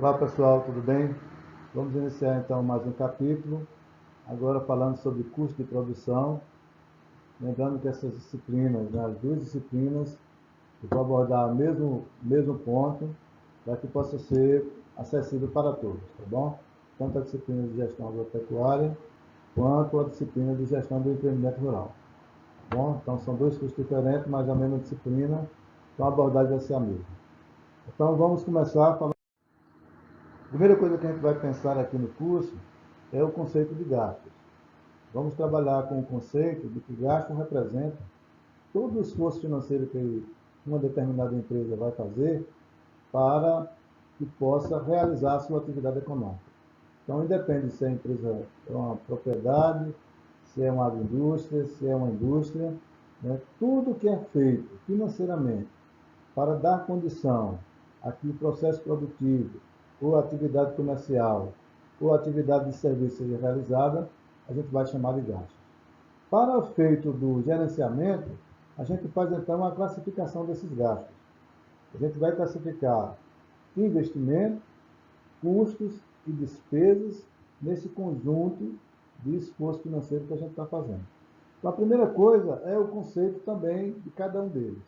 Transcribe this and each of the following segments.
Olá pessoal, tudo bem? Vamos iniciar então mais um capítulo, agora falando sobre custo de produção. Lembrando que essas disciplinas, as duas disciplinas, eu vou abordar o mesmo ponto para que possa ser acessível para todos, tá bom? Tanto a disciplina de gestão agropecuária quanto a disciplina de gestão do empreendimento rural. Tá bom? Então são dois cursos diferentes, mas a mesma disciplina, então a abordagem vai ser a mesma. Então vamos começar falando. A primeira coisa que a gente vai pensar aqui no curso é o conceito de gastos. Vamos trabalhar com o conceito de que gasto representa todo o esforço financeiro que uma determinada empresa vai fazer para que possa realizar a sua atividade econômica. Então, independe se a empresa é uma propriedade, se é uma agroindústria, se é uma indústria, né? Tudo que é feito financeiramente para dar condição a que o processo produtivo, ou atividade comercial, ou atividade de serviço seja realizada, a gente vai chamar de gastos. Para o feito do gerenciamento, a gente faz então a classificação desses gastos. A gente vai classificar investimento, custos e despesas nesse conjunto de esforço financeiro que a gente está fazendo. Então, a primeira coisa é o conceito também de cada um deles.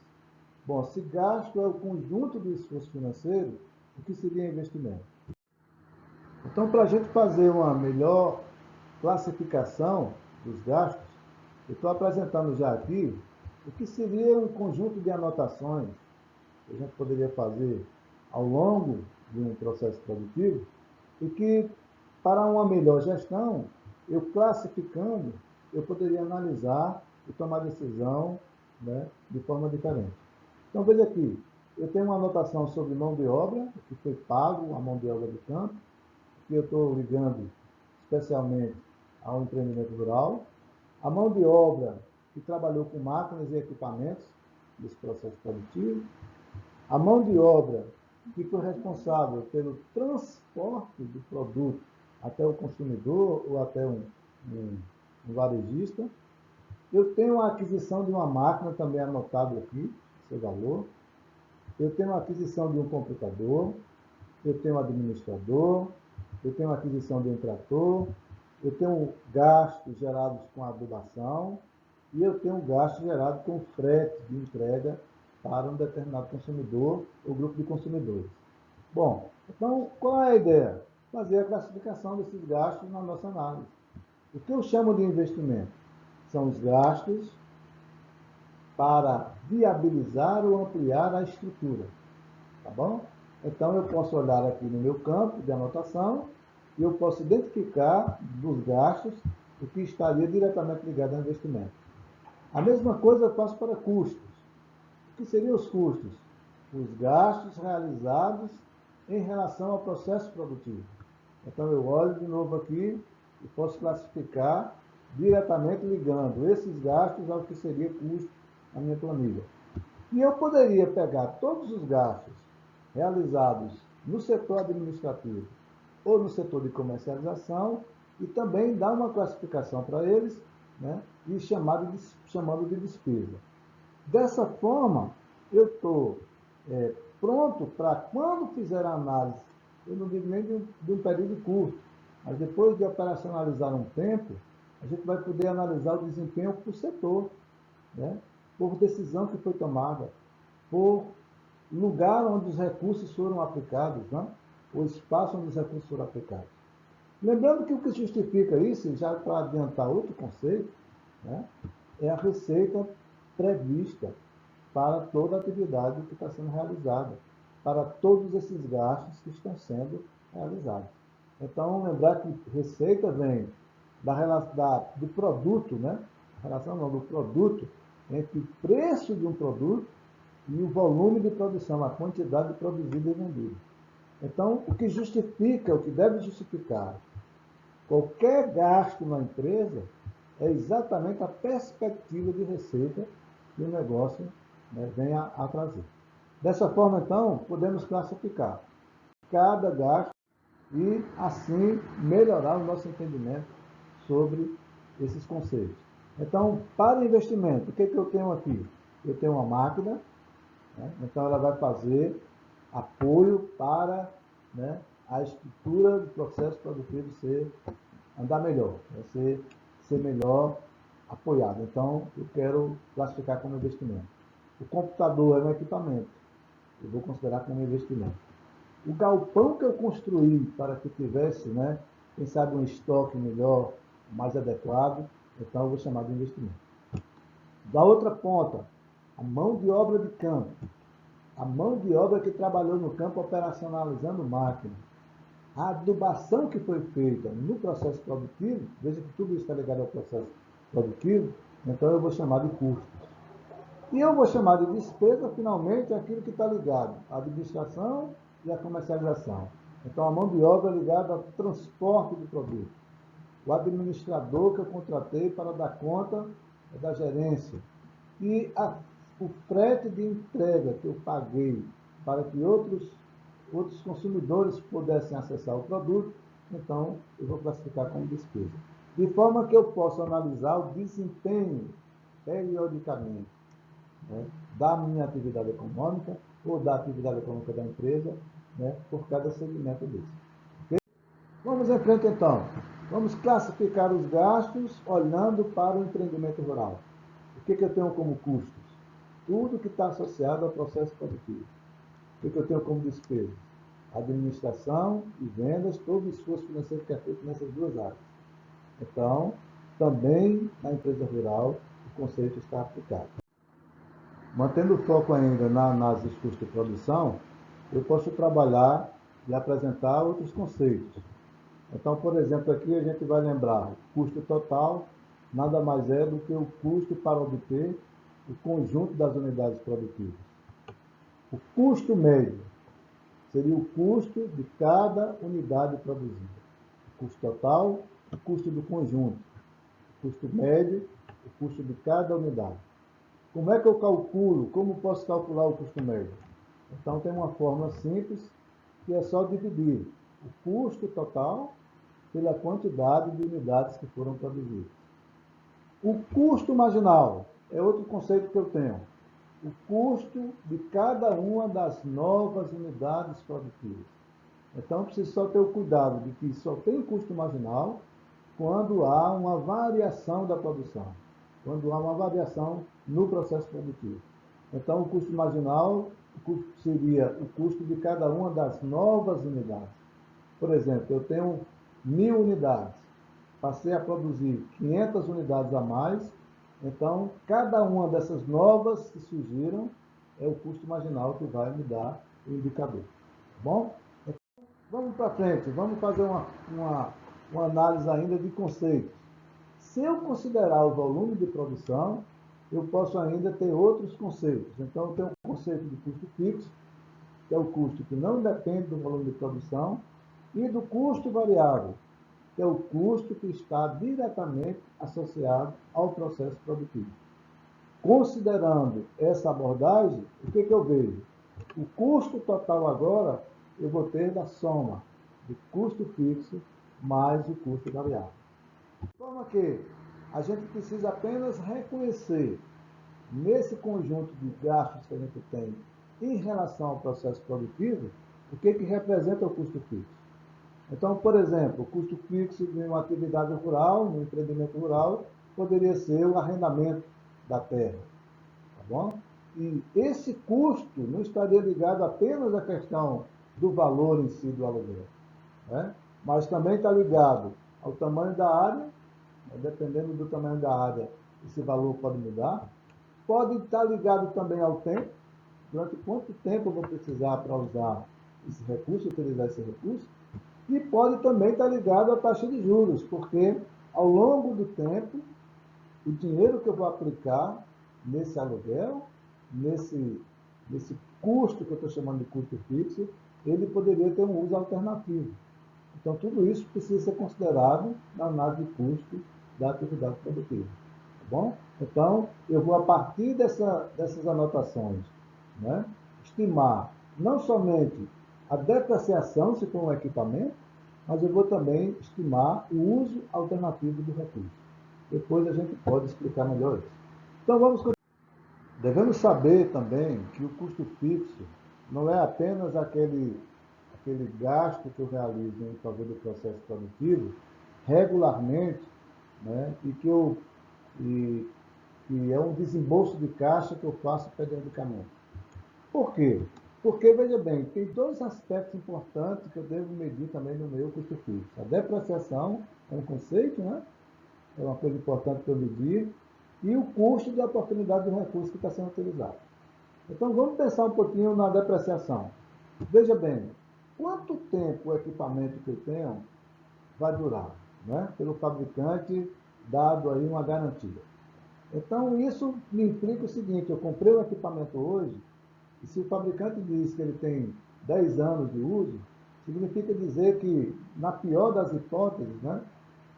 Bom, se gasto é o conjunto do esforço financeiro, o que seria investimento? Então, para a gente fazer uma melhor classificação dos gastos, eu estou apresentando já aqui o que seria um conjunto de anotações que a gente poderia fazer ao longo de um processo produtivo e que, para uma melhor gestão, eu classificando, eu poderia analisar e tomar decisão, né, de forma diferente. Então, veja aqui, eu tenho uma anotação sobre mão de obra, que foi pago, a mão de obra de campo, que eu estou ligando especialmente ao empreendimento rural. A mão de obra que trabalhou com máquinas e equipamentos desse processo produtivo. A mão de obra que foi responsável pelo transporte do produto até o consumidor ou até um varejista. Eu tenho a aquisição de uma máquina também anotado aqui, seu valor. Eu tenho a aquisição de um computador. Eu tenho um administrador. Eu tenho a aquisição de um trator. Eu tenho gastos gerados com adubação. E eu tenho gasto gerado com frete de entrega para um determinado consumidor ou grupo de consumidores. Bom, então qual é a ideia? Fazer a classificação desses gastos na nossa análise. O que eu chamo de investimento? São os gastos para viabilizar ou ampliar a estrutura. Tá bom? Então eu posso olhar aqui no meu campo de anotação e eu posso identificar dos gastos o que estaria diretamente ligado ao investimento. A mesma coisa eu faço para custos. O que seriam os custos? Os gastos realizados em relação ao processo produtivo. Então eu olho de novo aqui e posso classificar diretamente ligando esses gastos ao que seria custo na minha planilha. E eu poderia pegar todos os gastos realizados no setor administrativo ou no setor de comercialização e também dar uma classificação para eles, né, e chamando de despesa. Dessa forma, eu estou pronto para, quando fizer a análise, eu não digo nem de um período curto, mas depois de operacionalizar um tempo, a gente vai poder analisar o desempenho por setor, né, por decisão que foi tomada, por lugar onde os recursos foram aplicados, né, o espaço onde os recursos foram aplicados. Lembrando que o que justifica isso, já para adiantar outro conceito, né, é a receita prevista para toda a atividade que está sendo realizada, para todos esses gastos que estão sendo realizados. Então, lembrar que receita vem do produto, né? A relação não, do produto entre o preço de um produto e o volume de produção, a quantidade produzida e vendida. Então, o que justifica, o que deve justificar qualquer gasto na empresa é exatamente a perspectiva de receita que o negócio, né, venha a trazer. Dessa forma, então, podemos classificar cada gasto e, assim, melhorar o nosso entendimento sobre esses conceitos. Então, para investimento, o que eu tenho aqui? Eu tenho uma máquina, né? Então ela vai fazer apoio para, né, a estrutura do processo produtivo andar melhor, ser melhor apoiado. Então, eu quero classificar como investimento. O computador é um equipamento, eu vou considerar como investimento. O galpão que eu construí para que tivesse, quem sabe, um estoque melhor, mais adequado, então eu vou chamar de investimento. Da outra ponta, a mão de obra de campo. A mão de obra que trabalhou no campo operacionalizando máquina. A adubação que foi feita no processo produtivo, veja que tudo isso está ligado ao processo produtivo, então eu vou chamar de custos. E eu vou chamar de despesa, finalmente, aquilo que está ligado à administração e à comercialização. Então, a mão de obra é ligada ao transporte do produto. O administrador que eu contratei para dar conta da gerência. E o frete de entrega que eu paguei para que outros consumidores pudessem acessar o produto, então eu vou classificar como despesa. De forma que eu possa analisar o desempenho periodicamente, da minha atividade econômica ou da atividade econômica da empresa, por cada segmento desse. Okay? Vamos em frente então. Vamos classificar os gastos olhando para o empreendimento rural. O que eu tenho como custos? Tudo que está associado ao processo produtivo. O que eu tenho como despesas? Administração e vendas, todo o esforço financeiro que é feito nessas duas áreas. Então, também na empresa rural, o conceito está aplicado. Mantendo o foco ainda na análise dos custos de produção, eu posso trabalhar e apresentar outros conceitos. Então, por exemplo, aqui a gente vai lembrar o custo total nada mais é do que o custo para obter o conjunto das unidades produtivas. O custo médio seria o custo de cada unidade produzida. O custo total, o custo do conjunto. O custo médio, o custo de cada unidade. Como é que eu calculo? Como posso calcular o custo médio? Então, tem uma fórmula simples, que é só dividir o custo total pela quantidade de unidades que foram produzidas. O custo marginal é outro conceito que eu tenho. O custo de cada uma das novas unidades produtivas. Então, preciso só ter o cuidado de que só tem custo marginal quando há uma variação da produção, quando há uma variação no processo produtivo. Então, o custo marginal seria o custo de cada uma das novas unidades. Por exemplo, eu tenho 1.000 unidades, passei a produzir 500 unidades a mais, então cada uma dessas novas que surgiram é o custo marginal que vai me dar o indicador. Tá bom? Então, vamos para frente, vamos fazer uma análise ainda de conceitos. Se eu considerar o volume de produção, eu posso ainda ter outros conceitos. Então, eu tenho o conceito de custo fixo, que é o custo que não depende do volume de produção, e do custo variável, que é o custo que está diretamente associado ao processo produtivo. Considerando essa abordagem, o que eu vejo? O custo total agora, eu vou ter da soma do custo fixo mais o custo variável. De forma que a gente precisa apenas reconhecer, nesse conjunto de gastos que a gente tem em relação ao processo produtivo, o que representa o custo fixo. Então, por exemplo, o custo fixo de uma atividade rural, no empreendimento rural, poderia ser o arrendamento da terra. Tá bom? E esse custo não estaria ligado apenas à questão do valor em si do aluguel, mas também está ligado ao tamanho da área, dependendo do tamanho da área, esse valor pode mudar. Pode estar ligado também ao tempo, durante quanto tempo eu vou precisar para usar esse recurso, utilizar esse recurso. E pode também estar ligado à taxa de juros, porque ao longo do tempo, o dinheiro que eu vou aplicar nesse aluguel, nesse custo que eu estou chamando de custo fixo, ele poderia ter um uso alternativo. Então, tudo isso precisa ser considerado na análise de custo da atividade produtiva. Tá bom? Então, eu vou, a partir dessas anotações, estimar não somente a depreciação, se for um equipamento, mas eu vou também estimar o uso alternativo do recurso. Depois a gente pode explicar melhor isso. Então, vamos continuar. Devemos saber também que o custo fixo não é apenas aquele aquele gasto que eu realizo em favor do processo produtivo regularmente, né, e é um desembolso de caixa que eu faço periodicamente. Por quê? Porque, veja bem, tem dois aspectos importantes que eu devo medir também no meu custo fixo. A depreciação é um conceito, né? É uma coisa importante para eu medir, e o custo de oportunidade do recurso que está sendo utilizado. Então, vamos pensar um pouquinho na depreciação. Veja bem, quanto tempo o equipamento que eu tenho vai durar, né? Pelo fabricante, dado aí uma garantia. Então, isso me implica o seguinte, eu comprei o equipamento hoje, e se o fabricante diz que ele tem 10 anos de uso, significa dizer que, na pior das hipóteses, né,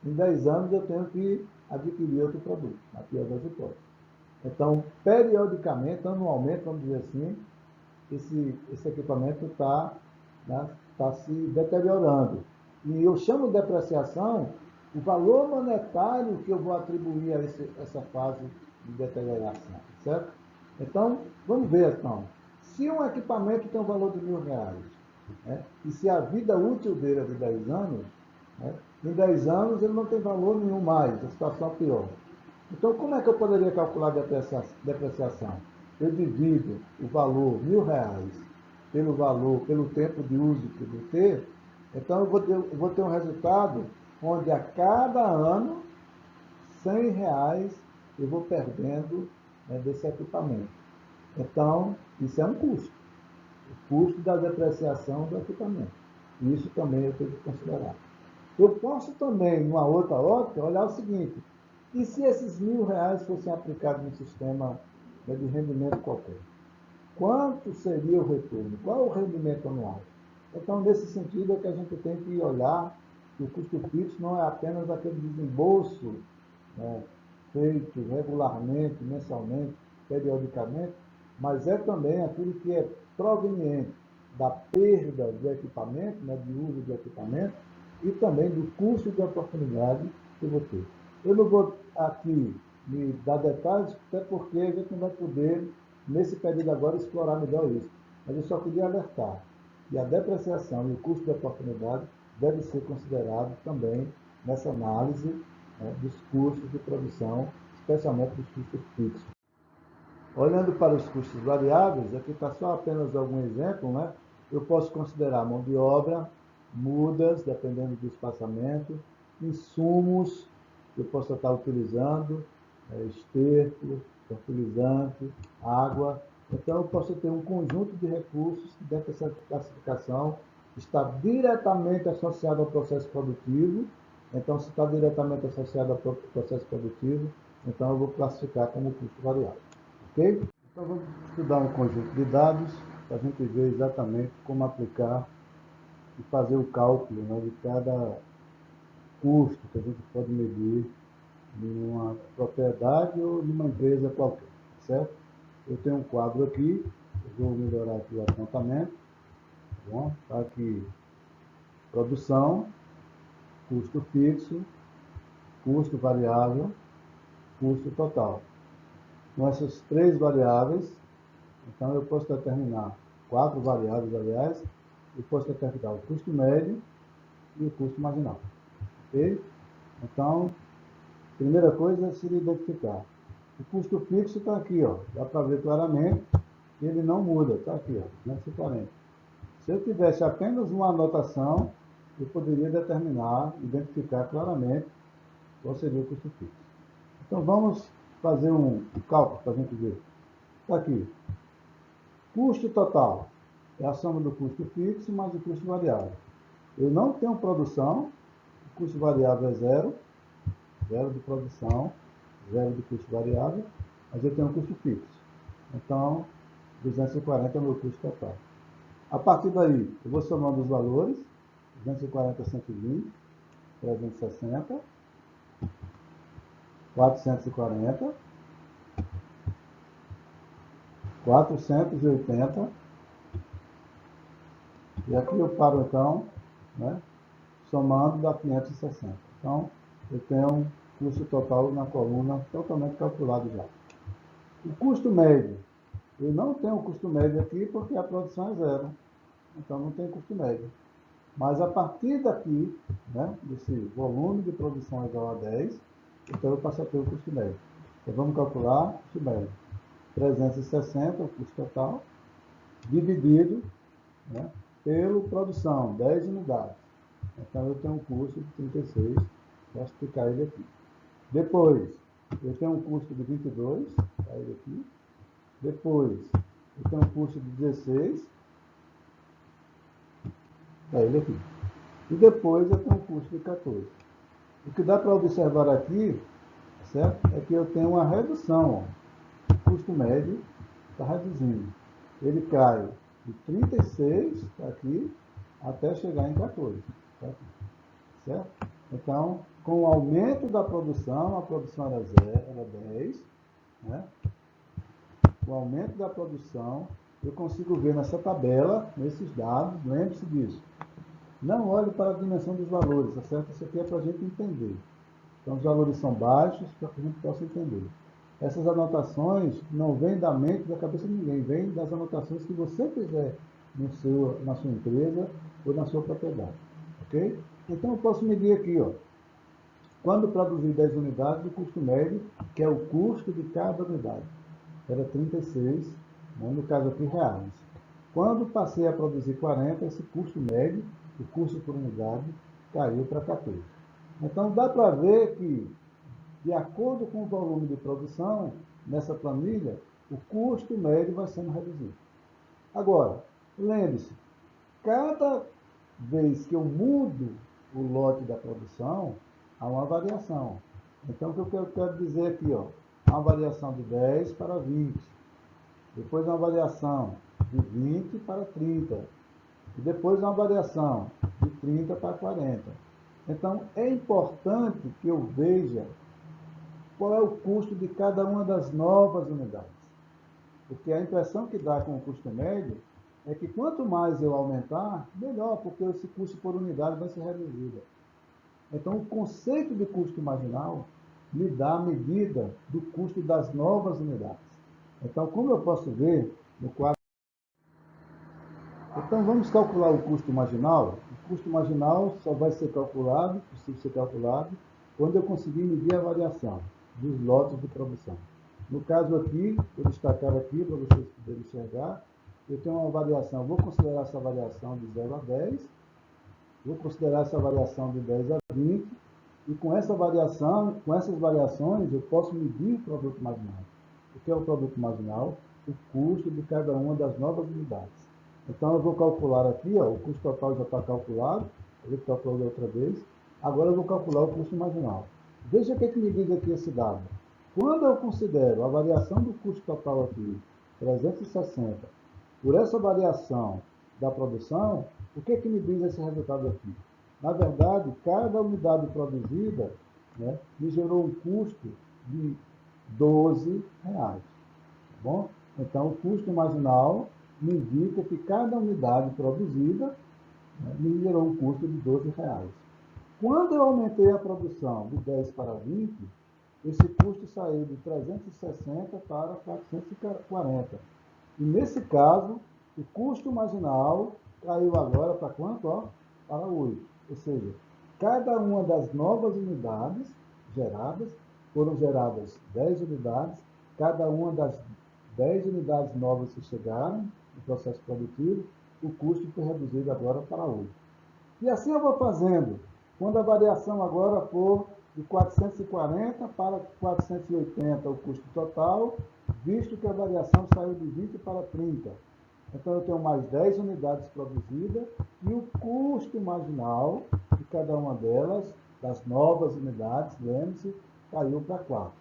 em 10 anos eu tenho que adquirir outro produto, na pior das hipóteses. Então, periodicamente, anualmente, vamos dizer assim, esse equipamento está, né, se deteriorando. E eu chamo de depreciação o valor monetário que eu vou atribuir a essa fase de deterioração, certo? Então, vamos ver, então. Se um equipamento tem um valor de R$1.000, né, e se a vida útil dele é de 10 anos, né, em 10 anos ele não tem valor nenhum mais, a situação é pior. Então, como é que eu poderia calcular a depreciação? Eu divido o valor R$1.000 pelo tempo de uso que eu vou ter, então eu vou ter um resultado onde a cada ano R$100 eu vou perdendo, né, desse equipamento. Então, isso é um custo. O custo da depreciação do equipamento. Isso também eu tenho que considerar. Eu posso também, numa outra ótica, olhar o seguinte: e se esses R$1.000 fossem aplicados num sistema, né, de rendimento qualquer? Quanto seria o retorno? Qual é o rendimento anual? Então, nesse sentido, é que a gente tem que olhar que o custo fixo não é apenas aquele desembolso, né, feito regularmente, mensalmente, periodicamente, mas é também aquilo que é proveniente da perda do equipamento, né, de uso do equipamento, e também do custo de oportunidade que eu vou ter. Eu não vou aqui me dar detalhes, até porque a gente não vai poder, nesse período agora, explorar melhor isso. Mas eu só queria alertar que a depreciação e o custo de oportunidade deve ser considerado também nessa análise, né, dos custos de produção, especialmente dos custos fixos. Olhando para os custos variáveis, aqui está só apenas algum exemplo, né? Eu posso considerar mão de obra, mudas, dependendo do espaçamento, insumos que eu possa estar utilizando, esterco, fertilizante, água. Então, eu posso ter um conjunto de recursos que, dentro dessa classificação, está diretamente associado ao processo produtivo. Então, se está diretamente associado ao processo produtivo, então eu vou classificar como custo variável. Ok? Então, vamos estudar um conjunto de dados para a gente ver exatamente como aplicar e fazer o cálculo, né, de cada custo que a gente pode medir em uma propriedade ou numa empresa qualquer, certo? Eu tenho um quadro aqui, eu vou melhorar aqui o apontamento, tá bom? Está aqui produção, custo fixo, custo variável, custo total. Com essas três variáveis, então eu posso determinar 4 variáveis, aliás, eu posso determinar o custo médio e o custo marginal. Ok? Então, primeira coisa seria identificar. O custo fixo está aqui, ó. Dá para ver claramente que ele não muda. Está aqui, ó, 240. Se eu tivesse apenas uma anotação, eu poderia determinar, identificar claramente qual seria o custo fixo. Então, vamos fazer um cálculo para a gente ver. Está aqui. Custo total é a soma do custo fixo mais o custo variável. Eu não tenho produção, o custo variável é zero, zero de produção, zero de custo variável, mas eu tenho um custo fixo. Então, 240 é o meu custo total. A partir daí, eu vou somando os valores, 240, 120, 360, 440, 480, e aqui eu paro então, né, somando dá 560. Então, eu tenho um custo total na coluna totalmente calculado já. O custo médio. Eu não tenho o custo médio aqui porque a produção é zero. então não tem custo médio. Mas a partir daqui, né, desse volume de produção igual a 10, então eu passo a ter o custo médio. Então vamos calcular o custo médio. 360, o custo total, dividido, né, pelo produção, 10 unidades. Então eu tenho um custo de 36, vou explicar ele aqui. Depois, eu tenho um custo de 22, está ele aqui. Depois, eu tenho um custo de 16, está ele aqui. E depois eu tenho um custo de 14. O que dá para observar aqui, certo? É que eu tenho uma redução. Ó. O custo médio está reduzindo. Ele cai de 36, está aqui, até chegar em 14. Certo? Então, com o aumento da produção, a produção era 10, né? O aumento da produção, eu consigo ver nessa tabela, nesses dados, lembre-se disso. Não olhe para a dimensão dos valores, tá certo? Isso aqui é para a gente entender. Então, os valores são baixos para que a gente possa entender. Essas anotações não vêm da mente, da cabeça de ninguém, vêm das anotações que você fizer na sua empresa ou na sua propriedade. Ok? Então, eu posso medir aqui, ó. Quando produzir 10 unidades, o custo médio, que é o custo de cada unidade, era 36, né, no caso aqui, reais. Quando passei a produzir 40, esse custo médio, o custo por unidade, caiu para 14. Então, dá para ver que, de acordo com o volume de produção, nessa planilha, o custo médio vai sendo reduzido. Agora, lembre-se, cada vez que eu mudo o lote da produção, há uma variação. Então, o que eu quero dizer aqui, ó, há uma variação de 10 para 20, depois uma variação de 20 para 30, e depois uma variação de 30 para 40. Então, é importante que eu veja qual é o custo de cada uma das novas unidades. Porque a impressão que dá com o custo médio é que quanto mais eu aumentar, melhor, porque esse custo por unidade vai ser reduzido. Então, o conceito de custo marginal me dá a medida do custo das novas unidades. Então, como eu posso ver no quadro... Então, vamos calcular o custo marginal. O custo marginal só vai ser calculado, possível ser calculado, quando eu conseguir medir a variação dos lotes de produção. No caso aqui, vou destacar aqui para vocês poderem enxergar, eu tenho uma variação, vou considerar essa variação de 0 a 10, vou considerar essa variação de 10 a 20, e com essa variação, com essas variações, eu posso medir o produto marginal. O que é o produto marginal? O custo de cada uma das novas unidades. Então, eu vou calcular aqui, ó, o custo total já está calculado, a gente calculou da outra vez. Agora, eu vou calcular o custo marginal. Veja o que me diz aqui esse dado. Quando eu considero a variação do custo total aqui, 360, por essa variação da produção, o que me diz esse resultado aqui? Na verdade, cada unidade produzida, né, me gerou um custo de R$12. Tá bom? Então, o custo marginal me indica que cada unidade produzida, né, me gerou um custo de R$12. Quando eu aumentei a produção de 10 para 20, esse custo saiu de 360 para 440. E nesse caso, o custo marginal caiu agora para quanto? Ó? Para 8. Ou seja, cada uma das novas unidades geradas, foram geradas 10 unidades, cada uma das 10 unidades novas que chegaram no processo produtivo, o custo foi reduzido agora para 8. E assim eu vou fazendo. Quando a variação agora for de 440 para 480 o custo total, visto que a variação saiu de 20 para 30. Então, eu tenho mais 10 unidades produzidas e o custo marginal de cada uma delas, das novas unidades, lembre-se, caiu para 4.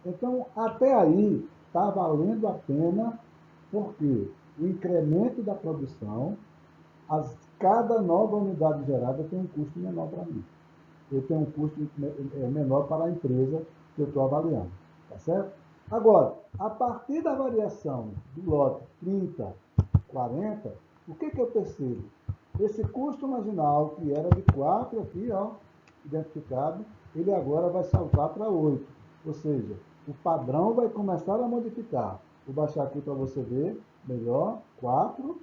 Então, até aí, está valendo a pena, porque o incremento da produção, cada nova unidade gerada tem um custo menor para mim. Eu tenho um custo menor para a empresa que eu estou avaliando. Tá certo? Agora, a partir da variação do lote 30, 40, o que eu percebo? Esse custo marginal, que era de 4 aqui, ó, identificado, ele agora vai saltar para 8. Ou seja, o padrão vai começar a modificar. Vou baixar aqui para você ver melhor, 4,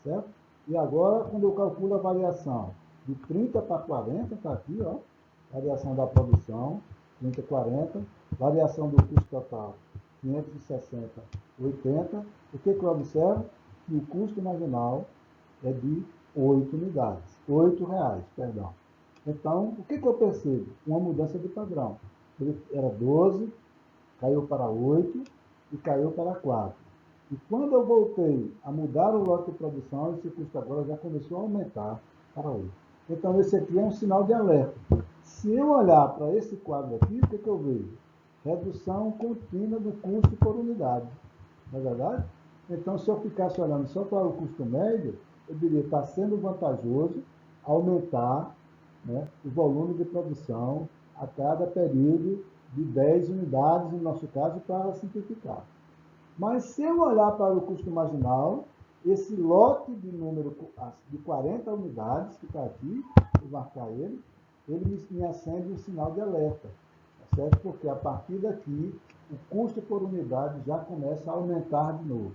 certo? E agora, quando eu calculo a variação de 30 para 40, está aqui, ó, variação da produção, 30, 40, variação do custo total, 560, 80, o que eu observo? Que o custo marginal é de 8 unidades, R$ 8, perdão. Então, o que eu percebo? Uma mudança de padrão. Ele era 12, caiu para 8 e caiu para 4. E quando eu voltei a mudar o lote de produção, esse custo agora já começou a aumentar para 8. Então, esse aqui é um sinal de alerta. Se eu olhar para esse quadro aqui, o que eu vejo? Redução contínua do custo por unidade. Não é verdade? Então, se eu ficasse olhando só para o custo médio, eu diria que está sendo vantajoso aumentar, né, o volume de produção a cada período de 10 unidades, no nosso caso, para simplificar. Mas se eu olhar para o custo marginal, esse lote de número de 40 unidades que está aqui, vou marcar ele me acende um sinal de alerta, tá certo? Porque a partir daqui, o custo por unidade já começa a aumentar de novo.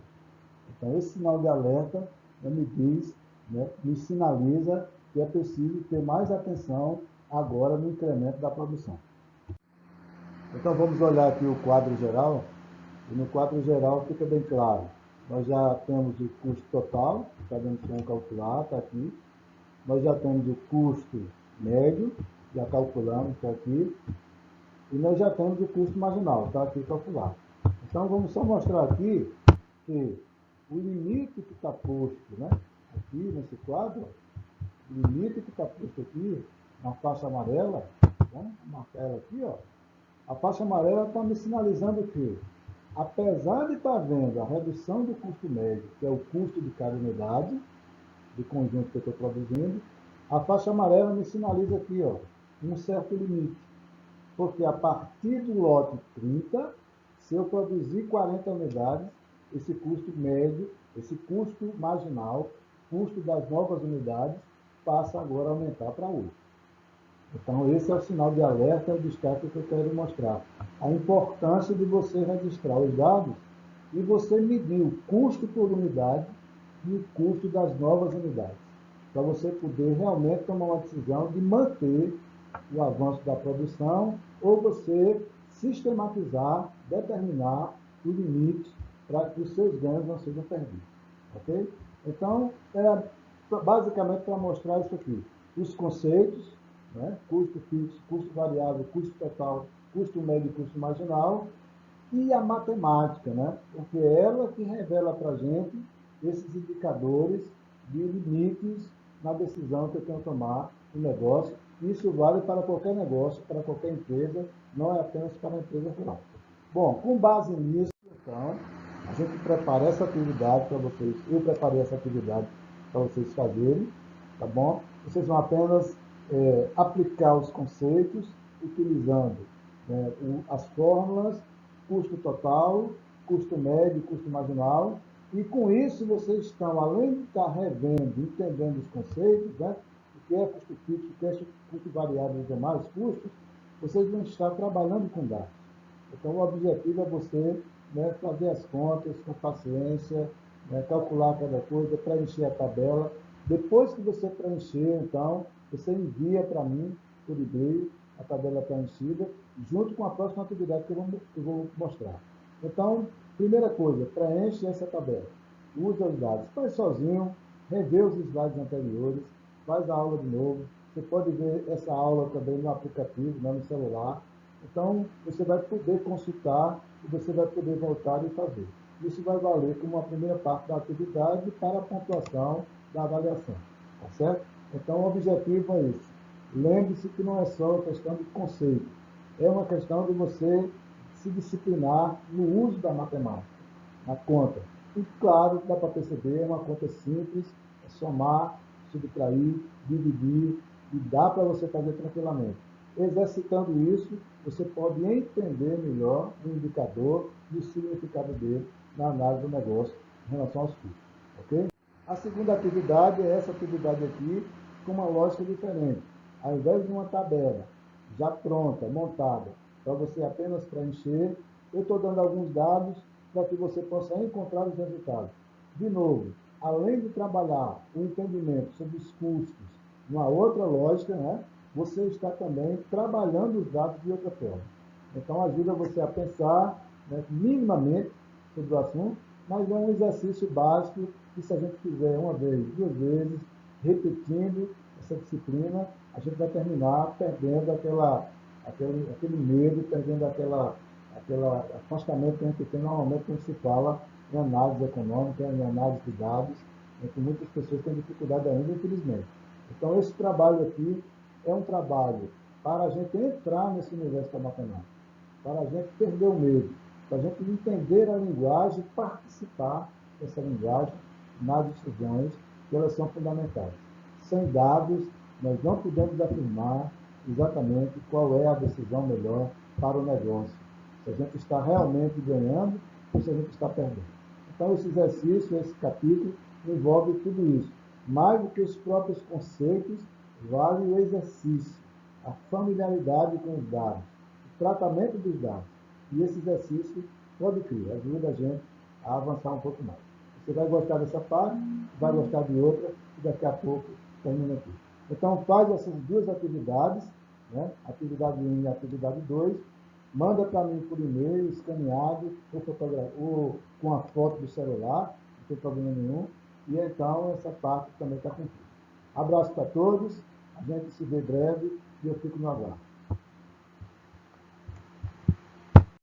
Então, esse sinal de alerta me diz, né, me sinaliza que é preciso ter mais atenção agora no incremento da produção. Então, vamos olhar aqui o quadro geral. E no quadro geral fica bem claro. Nós já temos o custo total, sabemos como calcular, está aqui. Nós já temos o custo médio, já calculamos, está aqui. E nós já temos o custo marginal, está aqui calculado. Então, vamos só mostrar aqui que o limite que está posto, né, aqui nesse quadro, o limite que está posto aqui, na faixa amarela, vamos marcar ela aqui, ó. A faixa amarela está me sinalizando que, apesar de estar vendo a redução do custo médio, que é o custo de cada unidade, do conjunto que eu estou produzindo, a faixa amarela me sinaliza aqui, ó, um certo limite. Porque a partir do lote 30, se eu produzir 40 unidades, esse custo médio, esse custo marginal, custo das novas unidades, passa agora a aumentar para 8. Então, esse é o sinal de alerta, é o destaque que eu quero mostrar. A importância de você registrar os dados e você medir o custo por unidade e o custo das novas unidades, para você poder realmente tomar uma decisão de manter o avanço da produção ou você sistematizar, determinar o limite para que os seus ganhos não sejam perdidos. Ok? Então, é basicamente para mostrar isso aqui. Os conceitos, né? Custo fixo, custo variável, custo total, custo médio e custo marginal, e a matemática, né? Porque é ela que revela para a gente esses indicadores de limites na decisão que eu tenho que tomar no negócio. Isso vale para qualquer negócio, para qualquer empresa, não é apenas para a empresa rural. Bom, com base nisso, então, a gente prepara essa atividade para vocês, eu preparei essa atividade para vocês fazerem, tá bom? Vocês vão apenas aplicar os conceitos utilizando as fórmulas, custo total, custo médio, custo marginal, e com isso vocês estão, além de estar revendo, entendendo os conceitos, né, o que é custo fixo, o que é custo variável e os demais custos, vocês vão estar trabalhando com dados. Então, o objetivo é você, né, fazer as contas com paciência, né, calcular cada coisa, preencher a tabela. Depois que você preencher, então, você envia para mim, por e-mail, a tabela preenchida, junto com a próxima atividade que eu vou mostrar. Então, primeira coisa, preenche essa tabela. Usa os dados. Faz sozinho, revê os slides anteriores, faz a aula de novo. Você pode ver essa aula também no aplicativo, né, no celular. Então, você vai poder consultar e você vai poder voltar e fazer. Isso vai valer como uma primeira parte da atividade para a pontuação da avaliação, tá certo? Então, o objetivo é isso. Lembre-se que não é só questão de conceito, é uma questão de você se disciplinar no uso da matemática, na conta. E, claro, dá para perceber, é uma conta simples, é somar, subtrair, dividir, e dá para você fazer tranquilamente. Exercitando isso, você pode entender melhor o indicador e o significado dele na análise do negócio em relação aos custos. Ok? A segunda atividade é essa atividade aqui, com uma lógica diferente. Ao invés de uma tabela já pronta, montada, para você apenas preencher, eu estou dando alguns dados para que você possa encontrar os resultados. De novo, além de trabalhar o entendimento sobre os custos numa outra lógica, né, você está também trabalhando os dados de outra forma. Então, ajuda você a pensar, né, minimamente sobre o assunto, mas é um exercício básico que, se a gente fizer uma vez, duas vezes, repetindo essa disciplina, a gente vai terminar perdendo aquele medo, perdendo aquele afastamento que a gente tem normalmente quando se fala em análise econômica, em análise de dados, que muitas pessoas têm dificuldade ainda, infelizmente. Então, esse trabalho aqui é um trabalho para a gente entrar nesse universo da matemática, para a gente perder o medo, para a gente entender a linguagem, participar dessa linguagem nas decisões, que elas são fundamentais. Sem dados, nós não podemos afirmar exatamente qual é a decisão melhor para o negócio, se a gente está realmente ganhando ou se a gente está perdendo. Então, esse exercício, esse capítulo, envolve tudo isso. Mais do que os próprios conceitos, vale o exercício, a familiaridade com os dados, o tratamento dos dados. E esse exercício, pode crer, ajuda a gente a avançar um pouco mais. Você vai gostar dessa parte, vai gostar de outra, e daqui a pouco termina aqui. Então, faz essas duas atividades, né? Atividade 1 e atividade 2, manda para mim por e-mail, escaneado, ou com a foto do celular, não tem problema nenhum, e então essa parte também está cumprida. Abraço para todos, a gente se vê breve e eu fico no aguardo.